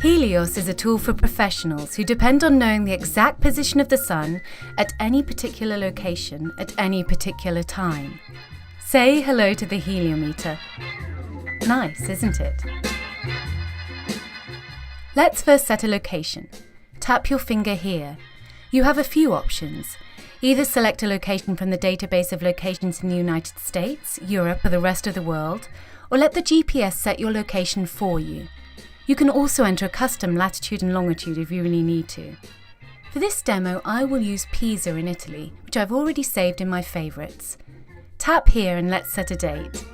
Helios is a tool for professionals who depend on knowing the exact position of the sun at any particular location at any particular time. Say hello to the heliometer. Nice, isn't it? Let's first set a location. Tap your finger here. You have a few options. Either select a location from the database of locations in the United States, Europe, or the rest of the world, or let the GPS set your location for you. You can also enter a custom latitude and longitude if you really need to. For this demo, I will use Pisa in Italy, which I've already saved in my favourites. Tap here and let's set a date.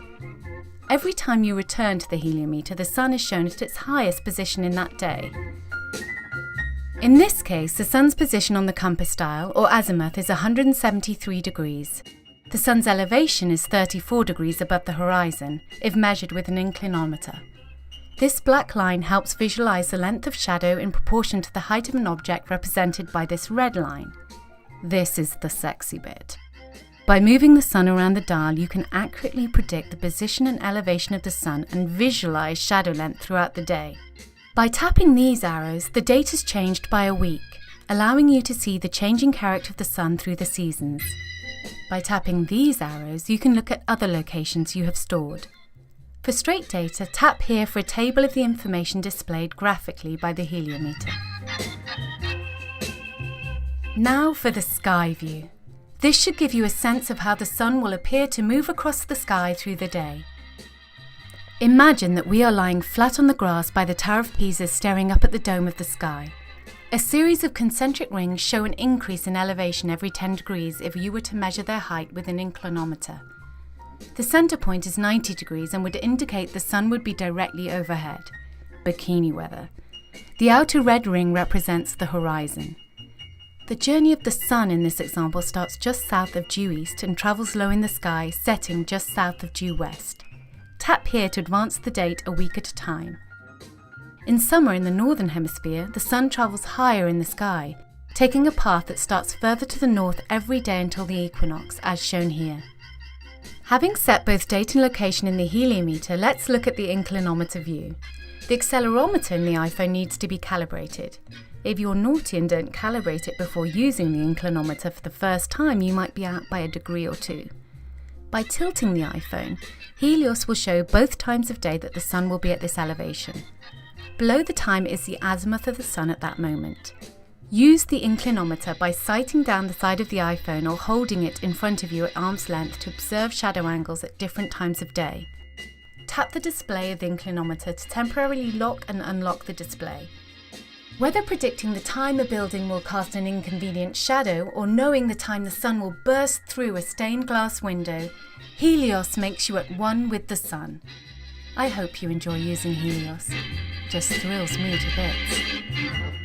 Every time you return to the heliometer, the sun is shown at its highest position in that day. In this case, the sun's position on the compass dial, or azimuth, is 173 degrees. The sun's elevation is 34 degrees above the horizon, if measured with an inclinometer. This black line helps visualize the length of shadow in proportion to the height of an object represented by this red line. This is the sexy bit. By moving the sun around the dial, you can accurately predict the position and elevation of the sun and visualize shadow length throughout the day. By tapping these arrows, the date is changed by a week, allowing you to see the changing character of the sun through the seasons. By tapping these arrows, you can look at other locations you have stored. For straight data, tap here for a table of the information displayed graphically by the heliometer. Now for the sky view. This should give you a sense of how the sun will appear to move across the sky through the day. Imagine that we are lying flat on the grass by the Tower of Pisa, staring up at the dome of the sky. A series of concentric rings show an increase in elevation every 10 degrees if you were to measure their height with an inclinometer. The center point is 90 degrees and would indicate the sun would be directly overhead. Bikini weather. The outer red ring represents the horizon. The journey of the sun in this example starts just south of due east and travels low in the sky, setting just south of due west. Tap here to advance the date a week at a time. In summer in the northern hemisphere, the sun travels higher in the sky, taking a path that starts further to the north every day until the equinox, as shown here. Having set both date and location in the heliometer, let's look at the inclinometer view. The accelerometer in the iPhone needs to be calibrated. If you're naughty and don't calibrate it before using the inclinometer for the first time, you might be out by a degree or two. By tilting the iPhone, Helios will show both times of day that the sun will be at this elevation. Below the time is the azimuth of the sun at that moment. Use the inclinometer by sighting down the side of the iPhone or holding it in front of you at arm's length to observe shadow angles at different times of day. Tap the display of the inclinometer to temporarily lock and unlock the display. Whether predicting the time a building will cast an inconvenient shadow or knowing the time the sun will burst through a stained glass window, Helios makes you at one with the sun. I hope you enjoy using Helios. Just thrills me to bits.